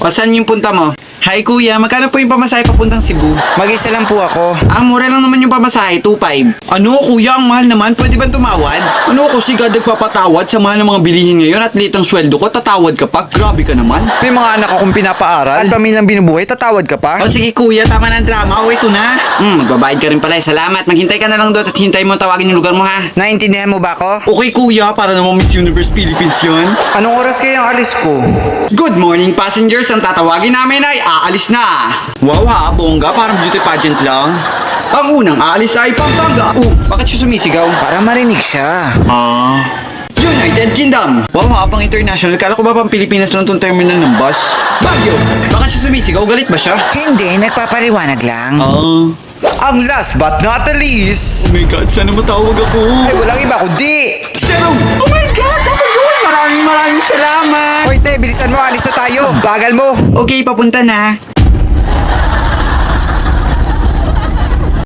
O saan yung punta mo? Hi kuya, magkano po yung pamasahe papuntang Cebu? Mag-isa lang po ako. Mura lang naman yung pamasahe, 2.5. Ano kuya, ang mahal naman, pwede ba tumawad? Ano ako si God nagpapatawad sa mahal ng mga bilihin ngayon at late ang sweldo ko, tatawad ka pa? Grabe ka naman. May mga anak akong pinapaaral at pamilyang binubuhay, tatawad ka pa? O sige kuya, tama na ang drama, ito na. Magbabayad ka rin pala, salamat. Maghintay ka na lang doon at hintay mo tawagin yung lugar mo ha. Naintindihan mo ba ako? Okay kuya, para namang Miss Universe Philippines yun. Anong oras kaya ang alis ko? Good morning passengers, ang tatawagin namin ay aalis na. Wow ha, bongga, parang beauty pageant lang. Ang unang aalis ay Pampanga. Bakit siya sumisigaw? Para marinig siya. United Kingdom. Wow ha, pang international. Kala ko ba pang Pilipinas lang tong terminal ng bus? Baguio. Bakit siya sumisigaw? Galit ba siya? Hindi, nagpapaliwanag lang. Ang last but not the least. Oh my God, sana matawag ako. Ay, walang iba kundi. Zero. Oh my God, ako yun. Maraming salamat. Hoy, te, bilisan mo, alis na tayo. Bagal mo. Okay, papunta na.